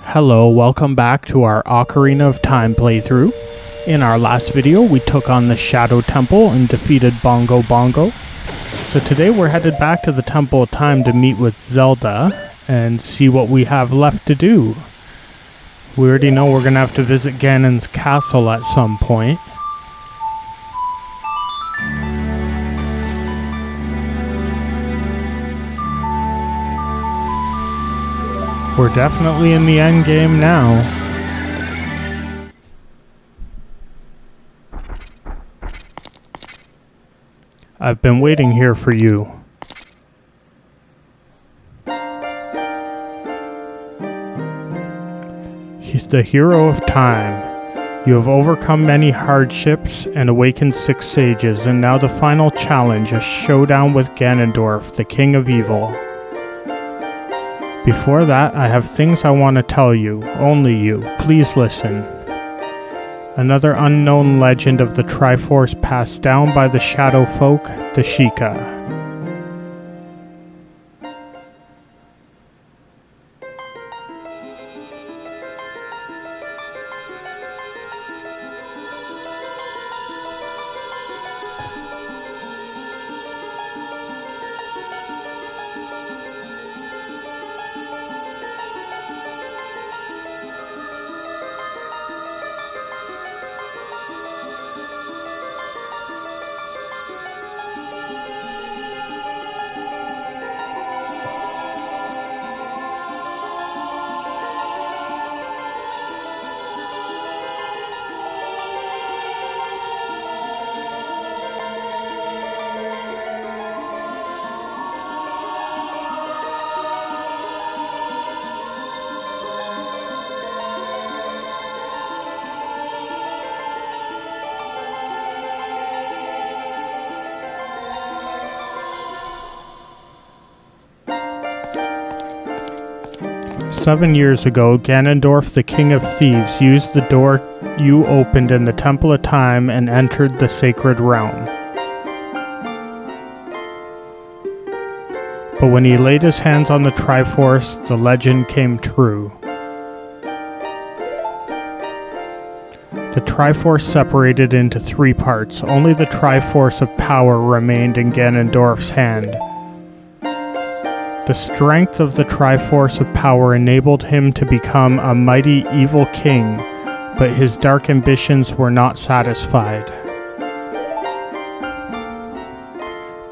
Hello, welcome back to our Ocarina of Time playthrough. In our last video, we took on the Shadow Temple and defeated Bongo Bongo. So today we're headed back to the Temple of Time to meet with Zelda and see what we have left to do. We already know we're going to have to visit Ganon's castle at some point. We're definitely in the end game now. I've been waiting here for you. He's the hero of time. You have overcome many hardships and awakened 6 sages, and now the final challenge, a showdown with Ganondorf, the King of Evil. Before that, I have things I want to tell you. Only you. Please listen. Another unknown legend of the Triforce passed down by the Shadow Folk, the Sheikah. "7 years ago, Ganondorf, the King of Thieves, used the door you opened in the Temple of Time and entered the sacred realm. But when he laid his hands on the Triforce, the legend came true. The Triforce separated into 3 parts. Only the Triforce of power remained in Ganondorf's hand. The strength of the Triforce of power enabled him to become a mighty evil king, but his dark ambitions were not satisfied.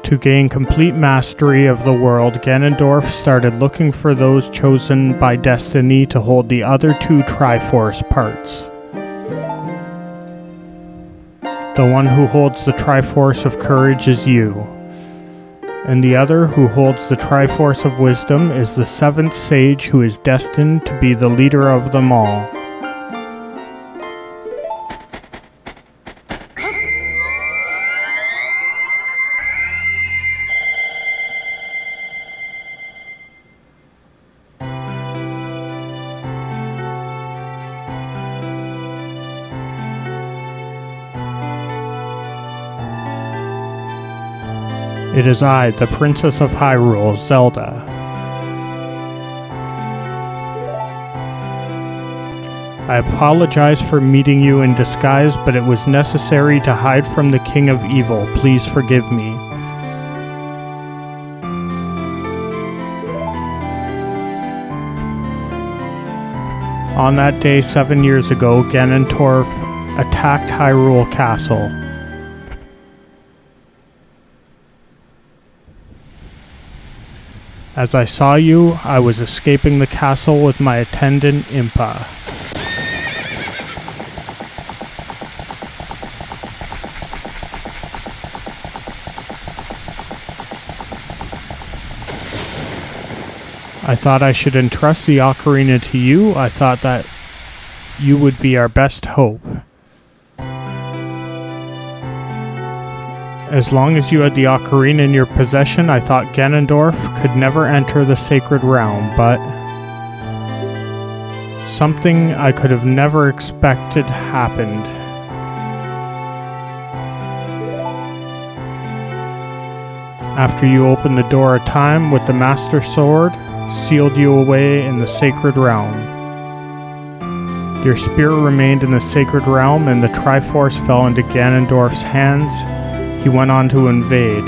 To gain complete mastery of the world, Ganondorf started looking for those chosen by destiny to hold the other 2 Triforce parts. The one who holds the Triforce of courage is you. And the other, who holds the Triforce of wisdom, is the 7th sage who is destined to be the leader of them all. It is I, the Princess of Hyrule, Zelda. I apologize for meeting you in disguise, but it was necessary to hide from the King of Evil. Please forgive me. On that day 7 years ago, Ganondorf attacked Hyrule Castle. As I saw you, I was escaping the castle with my attendant, Impa. I thought I should entrust the ocarina to you. I thought that you would be our best hope. As long as you had the ocarina in your possession, I thought Ganondorf could never enter the sacred realm, but something I could have never expected happened. After you opened the door of time with the Master Sword, sealed you away in the sacred realm. Your spirit remained in the sacred realm, and the Triforce fell into Ganondorf's hands. He went on to invade.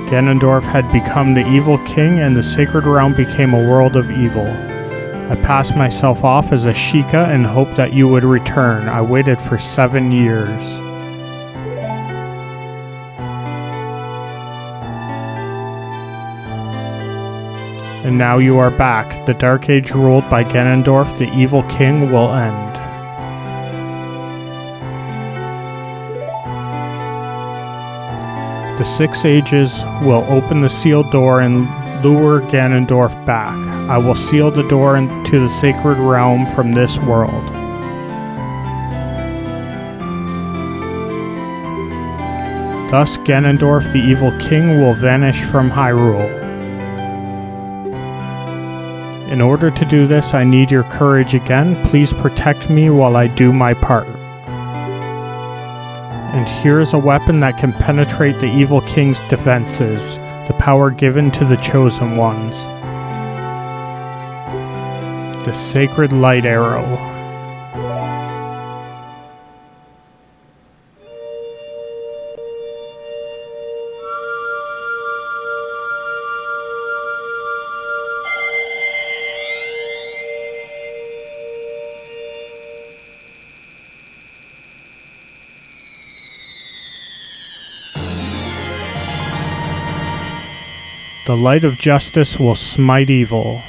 Ganondorf had become the evil king, and the sacred realm became a world of evil. I passed myself off as a Sheikah and hoped that you would return. I waited for 7 years. And now you are back. The Dark Age ruled by Ganondorf, the evil king, will end. The 6 Ages will open the sealed door and lure Ganondorf back. I will seal the door into the sacred realm from this world. Thus Ganondorf, the evil king, will vanish from Hyrule. In order to do this, I need your courage again. Please protect me while I do my part. And here is a weapon that can penetrate the evil king's defenses, the power given to the chosen ones. The Sacred Light Arrow. The light of justice will smite evil.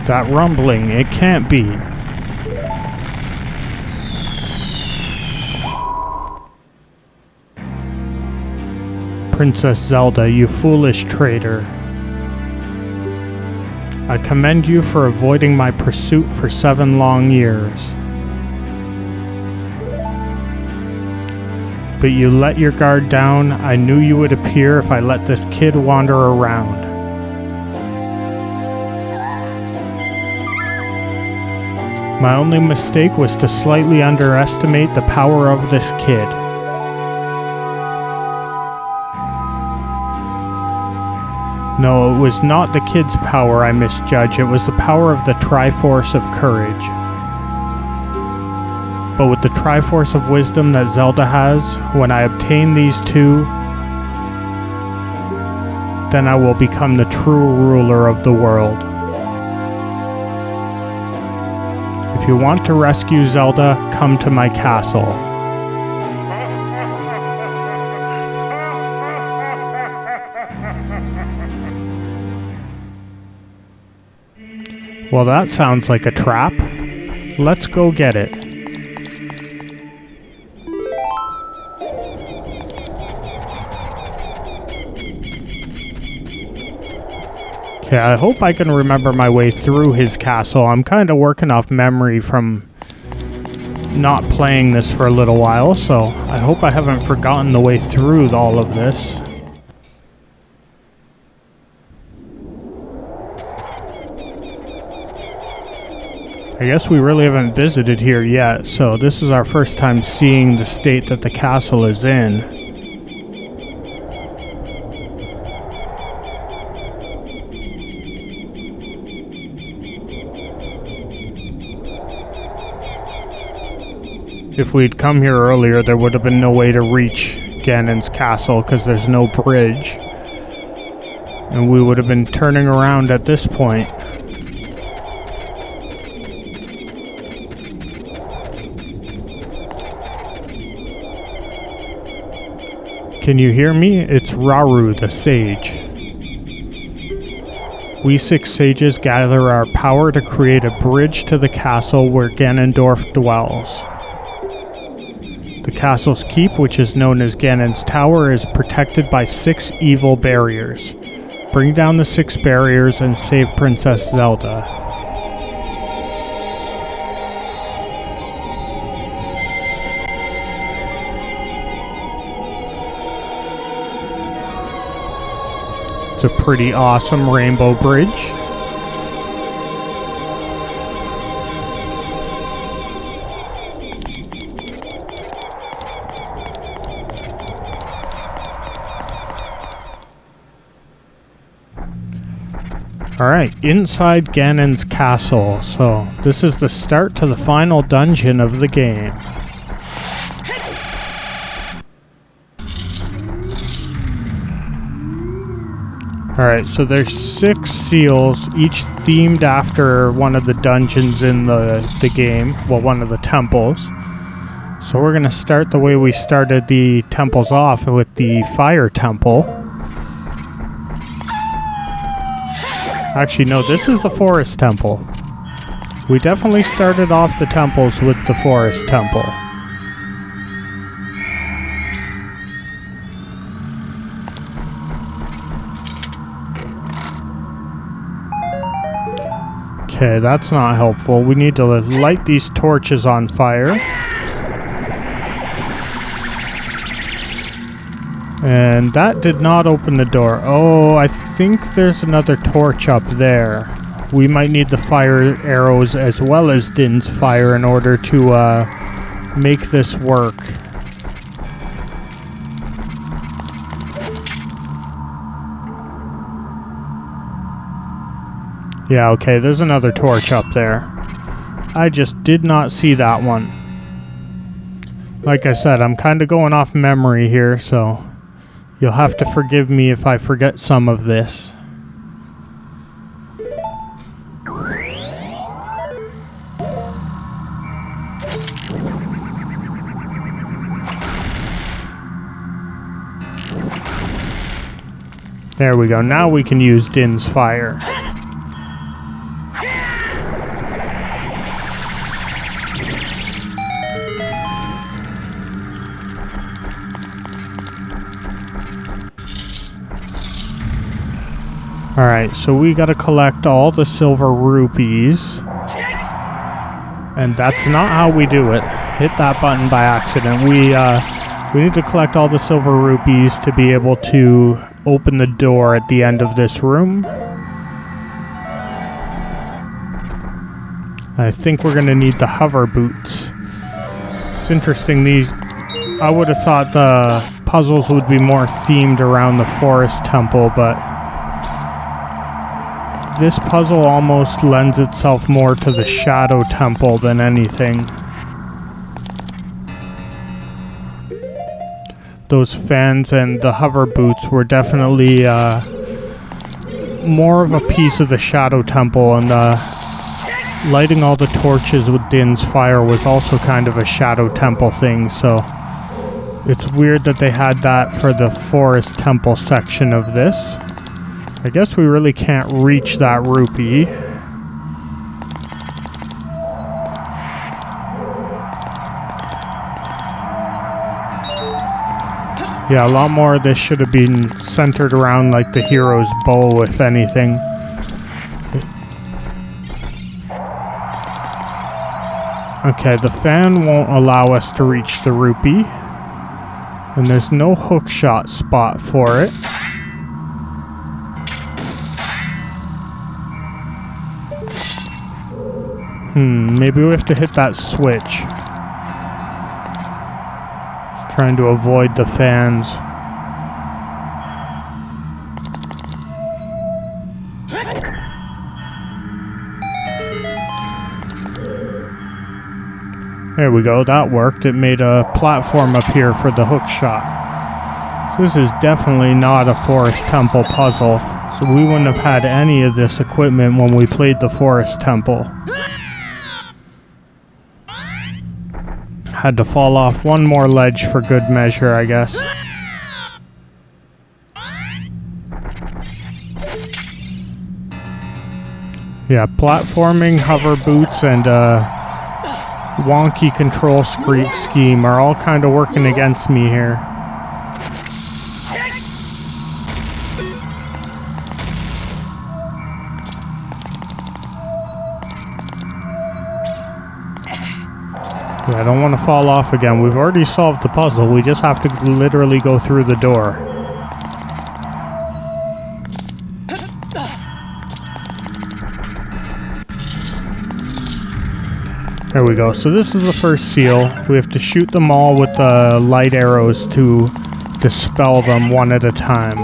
That rumbling, it can't be. Princess Zelda, you foolish traitor. I commend you for avoiding my pursuit for 7 long years. But you let your guard down. I knew you would appear if I let this kid wander around. My only mistake was to slightly underestimate the power of this kid. No, it was not the kid's power I misjudged, it was the power of the Triforce of courage. But with the Triforce of wisdom that Zelda has, when I obtain these two, then I will become the true ruler of the world. If you want to rescue Zelda, come to my castle. Well, that sounds like a trap. Let's go get it. Okay, I hope I can remember my way through his castle. I'm kind of working off memory from not playing this for a little while, so I hope I haven't forgotten the way through all of this. I guess we really haven't visited here yet, so this is our first time seeing the state that the castle is in. If we'd come here earlier, there would have been no way to reach Ganon's castle because there's no bridge. And we would have been turning around at this point. Can you hear me? It's Rauru, the sage. We 6 sages gather our power to create a bridge to the castle where Ganondorf dwells. The castle's keep, which is known as Ganon's Tower, is protected by 6 evil barriers. Bring down the 6 barriers and save Princess Zelda. It's a pretty awesome rainbow bridge. Alright, inside Ganon's castle. So, this is the start to the final dungeon of the game. Alright, so there's 6 seals, each themed after one of the dungeons in the game. Well, one of the temples. So we're going to start the way we started the temples off, with the fire temple. Actually, no, this is the forest temple. We definitely started off the temples with the forest temple. Okay, that's not helpful. We need to light these torches on fire. And that did not open the door. Oh, I think there's another torch up there. We might need the fire arrows as well as Din's fire in order to make this work. Yeah, okay, there's another torch up there. I just did not see that one. Like I said, I'm kind of going off memory here, so you'll have to forgive me if I forget some of this. There we go, now we can use Din's fire. Alright, so we gotta collect all the silver rupees. And that's not how we do it. Hit that button by accident. We need to collect all the silver rupees to be able to open the door at the end of this room. I think we're gonna need the hover boots. It's interesting, I would have thought the puzzles would be more themed around the forest temple, but this puzzle almost lends itself more to the Shadow Temple than anything. Those fans and the hover boots were definitely more of a piece of the Shadow Temple, and lighting all the torches with Din's fire was also kind of a Shadow Temple thing, so it's weird that they had that for the Forest Temple section of this. I guess we really can't reach that rupee. Yeah, a lot more of this should have been centered around like the hero's bow, if anything. Okay, the fan won't allow us to reach the rupee. And there's no hook shot spot for it. Maybe we have to hit that switch. Just trying to avoid the fans. There we go, that worked. It made a platform appear for the hook shot. So this is definitely not a Forest Temple puzzle. So we wouldn't have had any of this equipment when we played the Forest Temple. Had to fall off one more ledge for good measure, I guess. Yeah, platforming, hover boots, and wonky control scheme are all kind of working against me here. Yeah, I don't want to fall off again. We've already solved the puzzle. We just have to literally go through the door. There we go. So this is the first seal. We have to shoot them all with the light arrows to dispel them one at a time.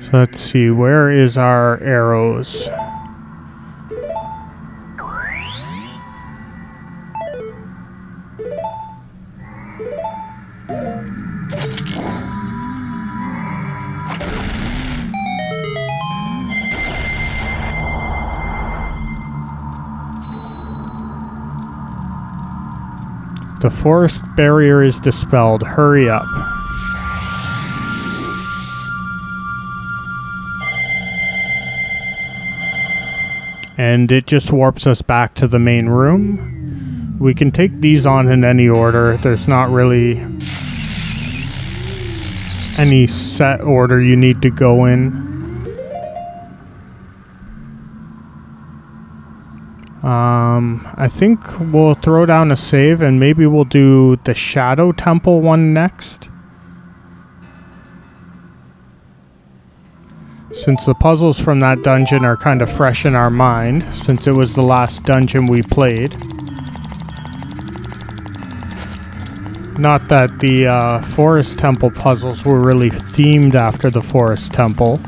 So let's see, where is our arrows? The forest barrier is dispelled. Hurry up. And it just warps us back to the main room. We can take these on in any order. There's not really any set order you need to go in. I think we'll throw down a save and maybe we'll do the Shadow Temple one next. Since the puzzles from that dungeon are kind of fresh in our mind, since it was the last dungeon we played. Not that the Forest Temple puzzles were really themed after the Forest Temple.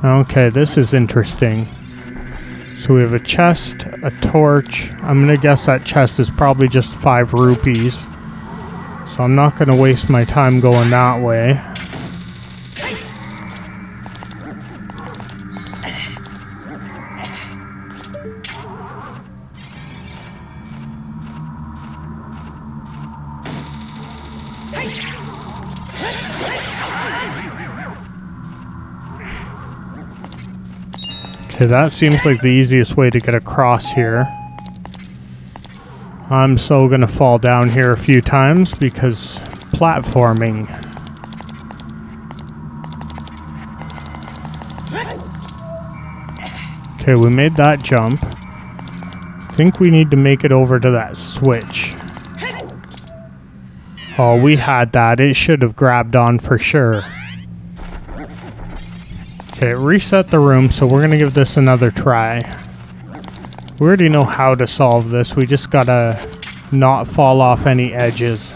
Okay, this is interesting. So we have a chest, a torch. I'm gonna guess that chest is probably just 5 rupees. So I'm not gonna waste my time going that way. Okay, that seems like the easiest way to get across here. I'm so gonna fall down here a few times because platforming. Okay, we made that jump. I think we need to make it over to that switch. Oh, we had that. It should have grabbed on for sure. Okay, reset the room, so we're gonna give this another try. We already know how to solve this. We just gotta not fall off any edges.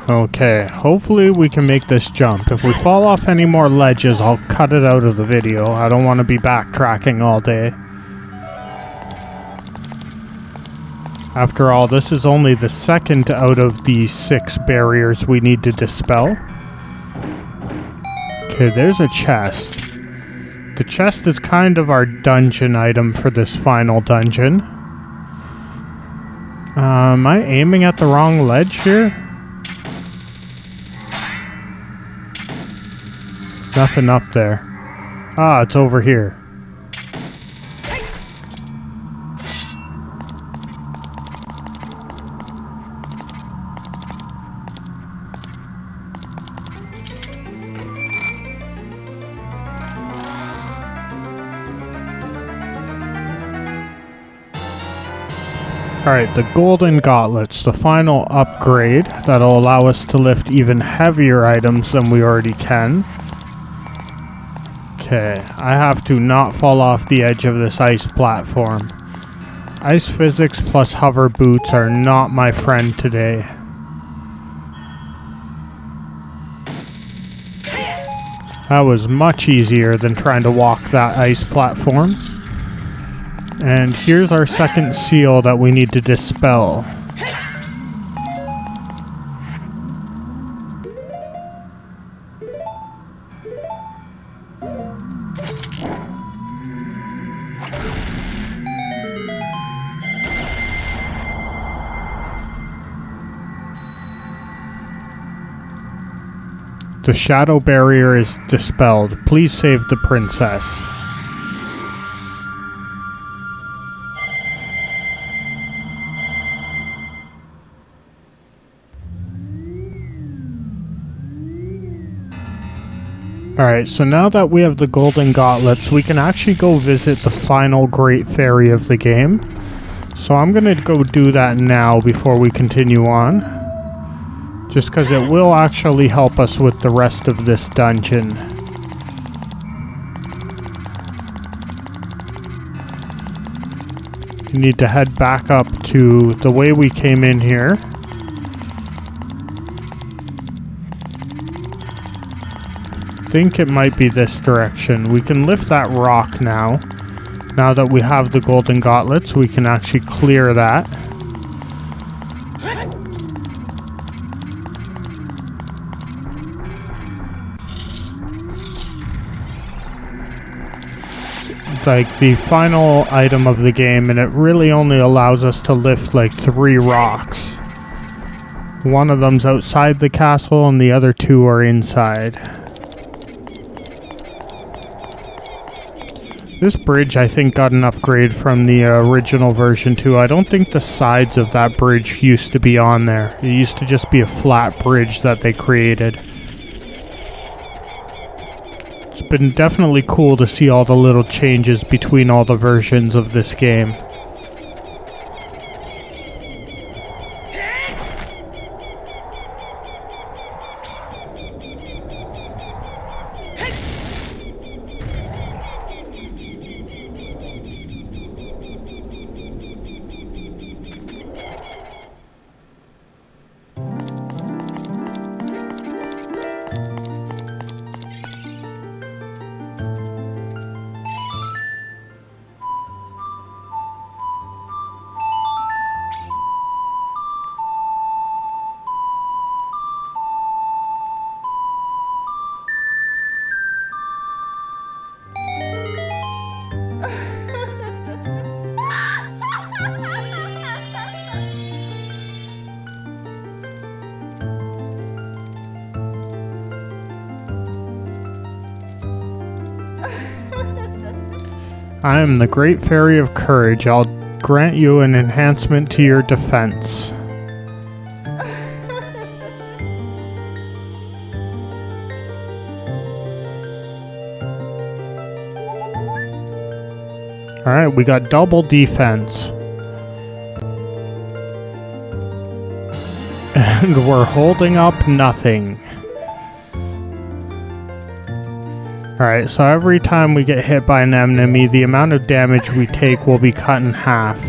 Okay, hopefully we can make this jump. If we fall off any more ledges, I'll cut it out of the video. I don't want to be backtracking all day. After all, this is only the second out of the 6 barriers we need to dispel. Okay, there's a chest. The chest is kind of our dungeon item for this final dungeon. Am I aiming at the wrong ledge here? Nothing up there. Ah, it's over here. Alright, the golden gauntlets, the final upgrade that'll allow us to lift even heavier items than we already can. Okay, I have to not fall off the edge of this ice platform. Ice physics plus hover boots are not my friend today. That was much easier than trying to walk that ice platform. And here's our second seal that we need to dispel. The shadow barrier is dispelled. Please save the princess. Alright, so now that we have the golden gauntlets, we can actually go visit the final great fairy of the game. So I'm going to go do that now before we continue on. Just because it will actually help us with the rest of this dungeon. We need to head back up to the way we came in here. I think it might be this direction. We can lift that rock now. Now that we have the golden gauntlets, we can actually clear that. Like the final item of the game, and it really only allows us to lift like 3 rocks. One of them's outside the castle and the other 2 are inside. This bridge, I think, got an upgrade from the original version too. I don't think the sides of that bridge used to be on there. It used to just be a flat bridge that they created. It's been definitely cool to see all the little changes between all the versions of this game. I am the Great Fairy of Courage. I'll grant you an enhancement to your defense. Alright, we got double defense. And we're holding up nothing. Alright, so every time we get hit by an enemy, the amount of damage we take will be cut in half.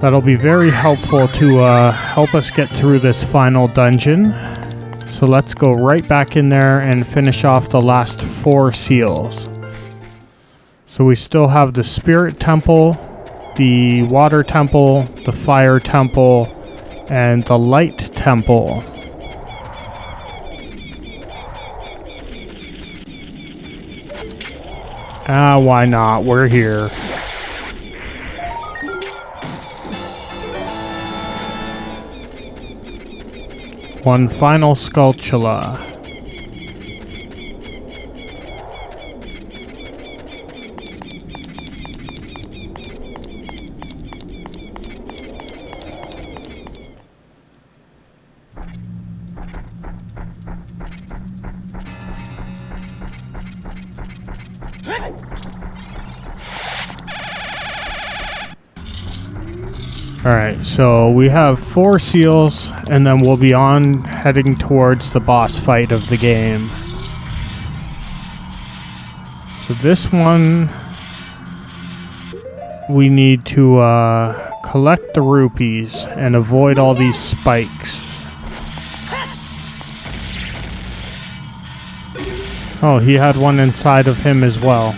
That'll be very helpful to help us get through this final dungeon. So let's go right back in there and finish off the last 4 seals. So we still have the Spirit Temple, the Water Temple, the Fire Temple, and the Light Temple. Why not? We're here. One final Skulltula. Alright, so we have 4 seals, and then we'll be on heading towards the boss fight of the game. So this one, we need to collect the rupees and avoid all these spikes. Oh, he had one inside of him as well.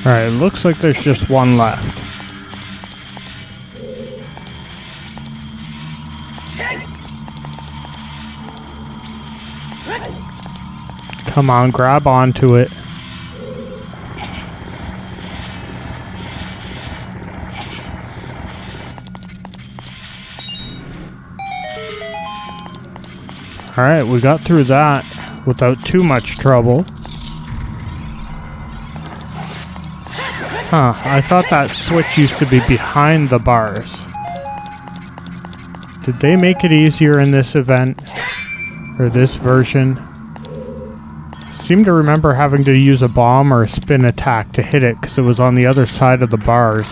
Alright, it looks like there's just one left. Come on, grab onto it. Alright, we got through that without too much trouble. Huh, I thought that switch used to be behind the bars. Did they make it easier in this event? Or this version? Seem to remember having to use a bomb or a spin attack to hit it because it was on the other side of the bars.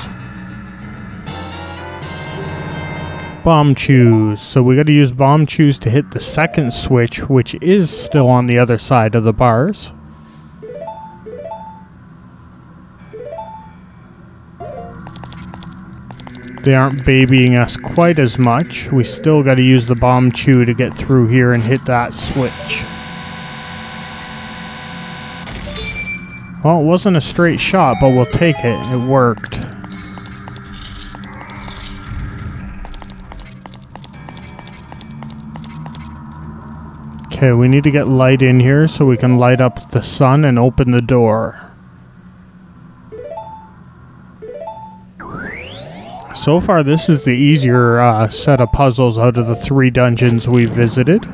Bomb chews. So we gotta use bomb chews to hit the second switch, which is still on the other side of the bars. They aren't babying us quite as much. We still gotta use the bomb chew to get through here and hit that switch. Well, it wasn't a straight shot, but we'll take it. It worked. Okay, we need to get light in here so we can light up the sun and open the door. So far, this is the easier set of puzzles out of the 3 dungeons we visited.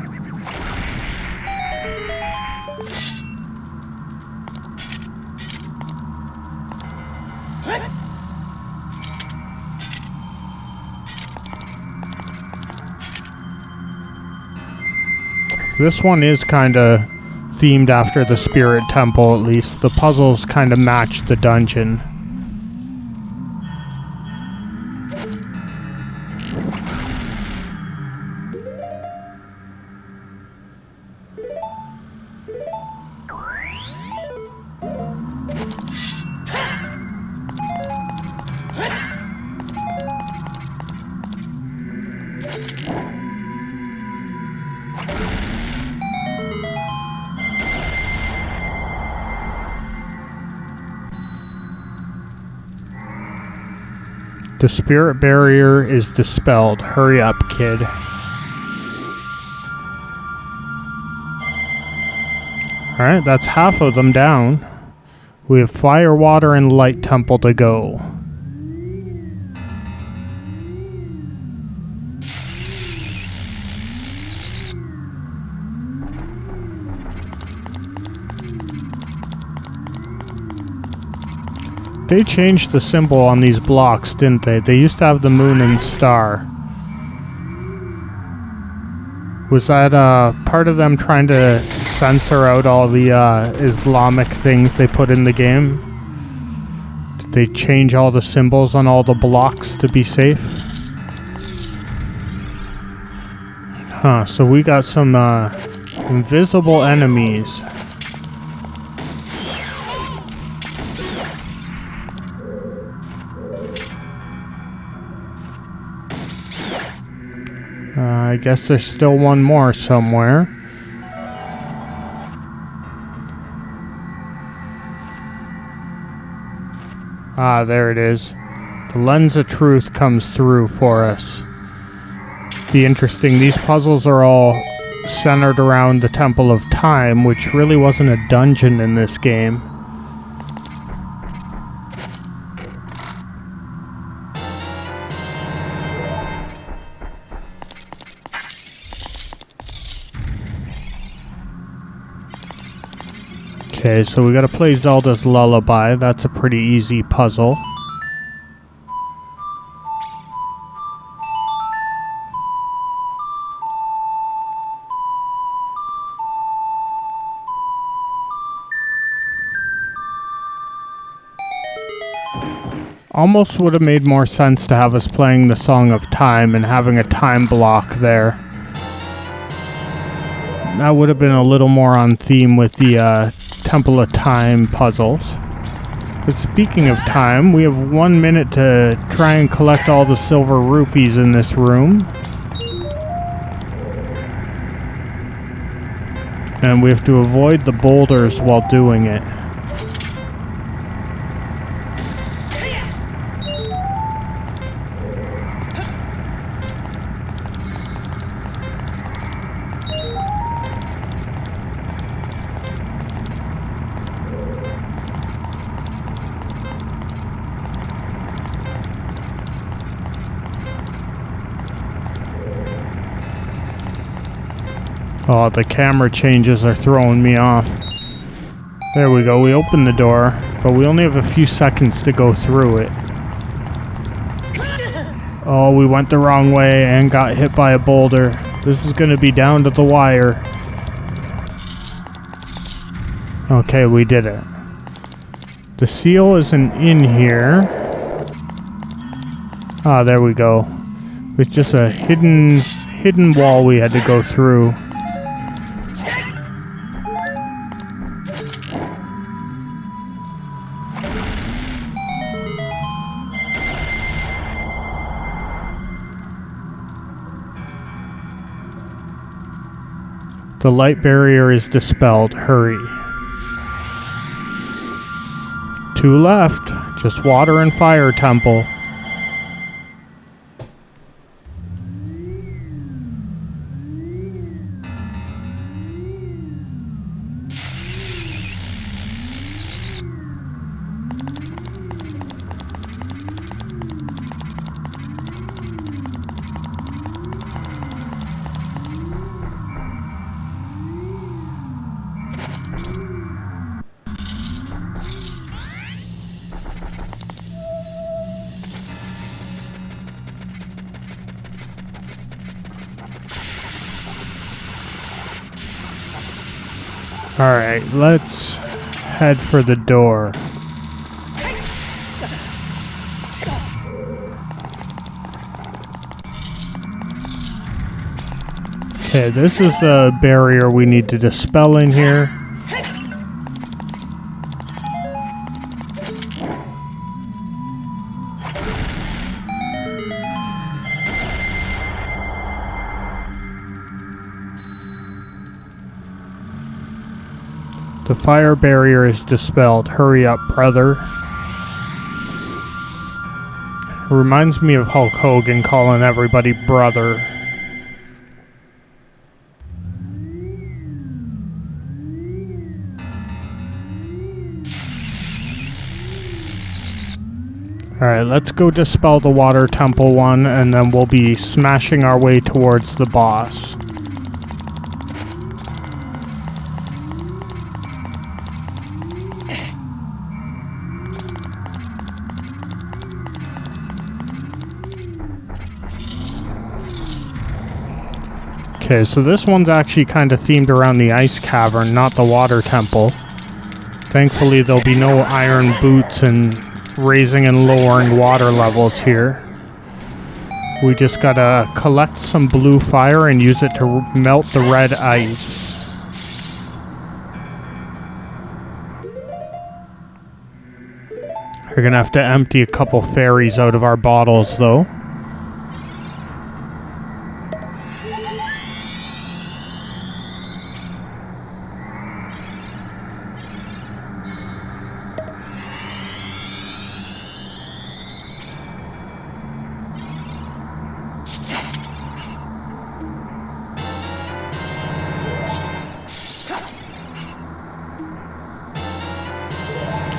This one is kind of themed after the Spirit Temple, at least. The puzzles kind of match the dungeon. The spirit barrier is dispelled. Hurry up, kid. Alright, that's half of them down. We have fire, water, and light temple to go. They changed the symbol on these blocks, didn't they? They used to have the moon and star. Was that part of them trying to censor out all the Islamic things they put in the game? Did they change all the symbols on all the blocks to be safe? Huh, so we got some invisible enemies. I guess there's still one more somewhere. Ah, there it is. The lens of truth comes through for us. Be interesting. These puzzles are all centered around the Temple of Time, which really wasn't a dungeon in this game. Okay, so we gotta play Zelda's Lullaby. That's a pretty easy puzzle. Almost would have made more sense to have us playing the Song of Time and having a time block there. That would have been a little more on theme with the Temple of Time puzzles. But speaking of time, we have 1 minute to try and collect all the silver rupees in this room. And we have to avoid the boulders while doing it. Oh, the camera changes are throwing me off. There we go, we opened the door, but we only have a few seconds to go through it. Oh, we went the wrong way and got hit by a boulder. This is gonna be down to the wire. Okay, we did it. The seal isn't in here. Ah, there we go. It's just a hidden wall we had to go through. The light barrier is dispelled. Hurry. 2 left. Just water and fire temple. Alright, let's head for the door. Okay, this is the barrier we need to dispel in here. The fire barrier is dispelled. Hurry up, brother. It reminds me of Hulk Hogan calling everybody brother. Alright, let's go dispel the water temple one, and then we'll be smashing our way towards the boss. Okay, so this one's actually kind of themed around the ice cavern, not the water temple. Thankfully, there'll be no iron boots and raising and lowering water levels here. We just gotta collect some blue fire and use it to melt the red ice. We're gonna have to empty a couple fairies out of our bottles, though.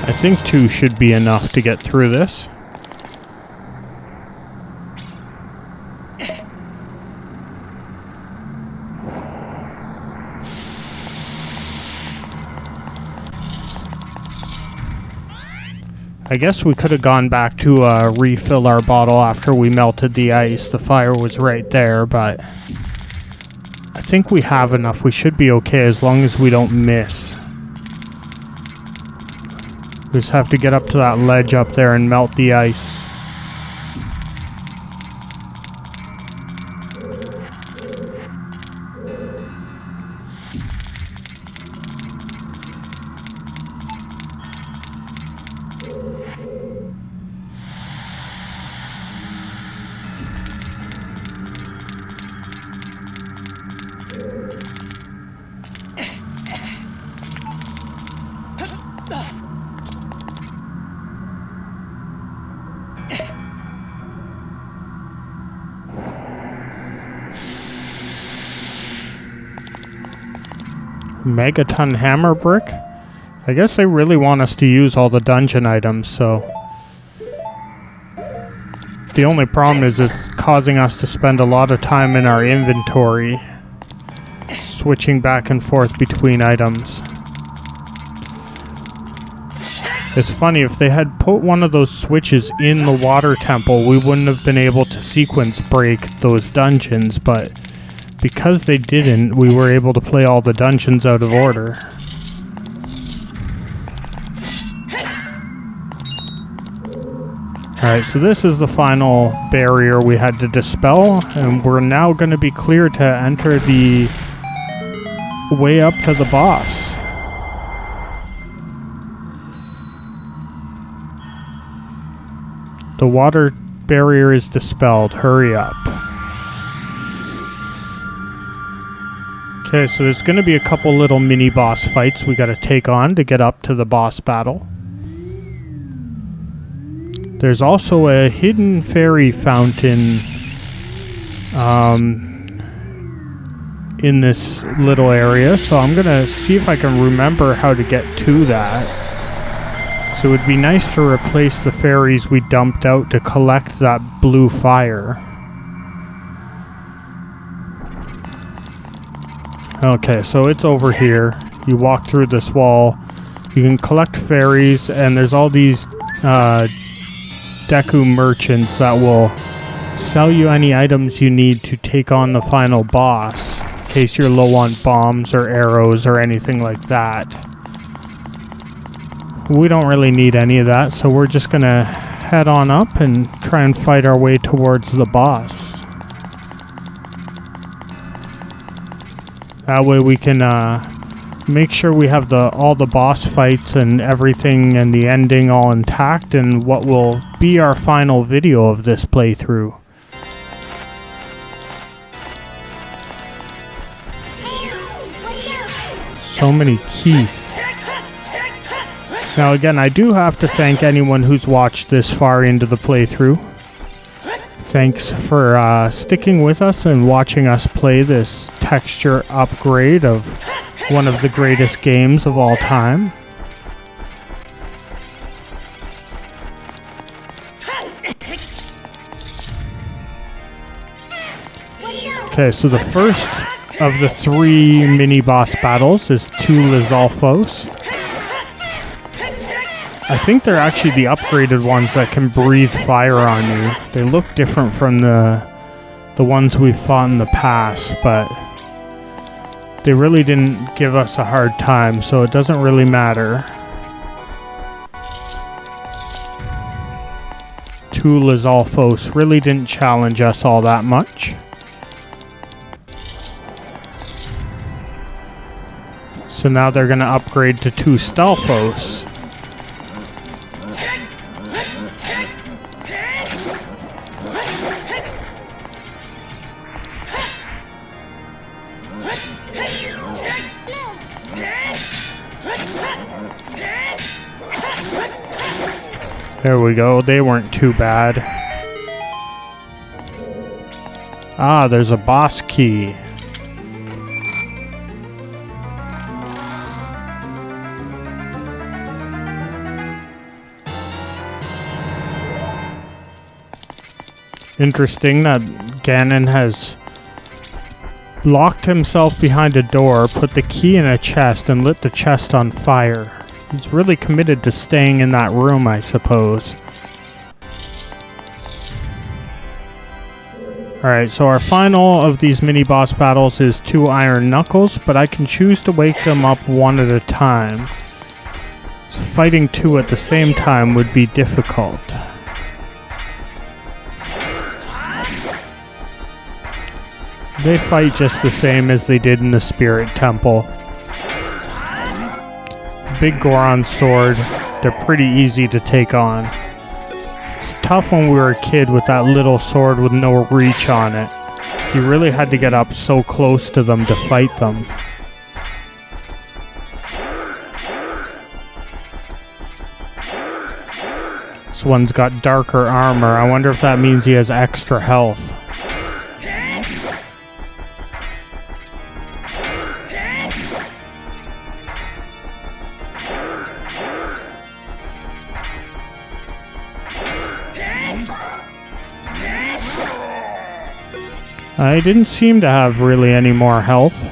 I think 2 should be enough to get through this. I guess we could have gone back to refill our bottle after we melted the ice. The fire was right there, but I think we have enough. We should be okay as long as we don't miss. We just have to get up to that ledge up there and melt the ice. Megaton hammer brick? I guess they really want us to use all the dungeon items, so... The only problem is it's causing us to spend a lot of time in our inventory switching back and forth between items. It's funny, if they had put one of those switches in the water temple, we wouldn't have been able to sequence break those dungeons, but because they didn't, we were able to play all the dungeons out of order. Alright, so this is the final barrier we had to dispel, and we're now going to be clear to enter the way up to the boss. The water barrier is dispelled. Hurry up. Okay, so there's going to be a couple little mini boss fights we got to take on to get up to the boss battle. There's also a hidden fairy fountain in this little area, so I'm gonna see if I can remember how to get to that. So it would be nice to replace the fairies we dumped out to collect that blue fire. Okay, so it's over here. You walk through this wall, you can collect fairies, and there's all these Deku merchants that will sell you any items you need to take on the final boss, in case you're low on bombs or arrows or anything like that. We don't really need any of that, so we're just gonna head on up and try and fight our way towards the boss. That way we can make sure we have all the boss fights and everything and the ending all intact in what will be our final video of this playthrough. So many keys. Now again, I do have to thank anyone who's watched this far into the playthrough. Thanks for sticking with us and watching us play this texture upgrade of one of the greatest games of all time. Okay, so the first of the 3 mini boss battles is 2 Lizalfos. I think they're actually the upgraded ones that can breathe fire on you. They look different from the ones we've fought in the past, but they really didn't give us a hard time, so it doesn't really matter. 2 Lizalfos really didn't challenge us all that much. So now they're going to upgrade to 2 Stalfos. There we go, they weren't too bad. Ah, there's a boss key. Interesting that Ganon has locked himself behind a door, put the key in a chest, and lit the chest on fire. He's really committed to staying in that room, I suppose. Alright, so our final of these mini boss battles is 2 Iron Knuckles, but I can choose to wake them up one at a time. So fighting 2 at the same time would be difficult. They fight just the same as they did in the Spirit Temple. Big Goron sword, they're pretty easy to take on. It's tough when we were a kid with that little sword with no reach on it. You really had to get up so close to them to fight them. This one's got darker armor. I wonder if that means he has extra health. I didn't seem to have really any more health.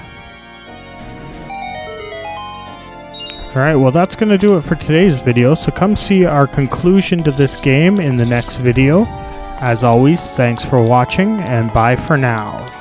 Alright, well that's going to do it for today's video, so come see our conclusion to this game in the next video. As always, thanks for watching, and bye for now.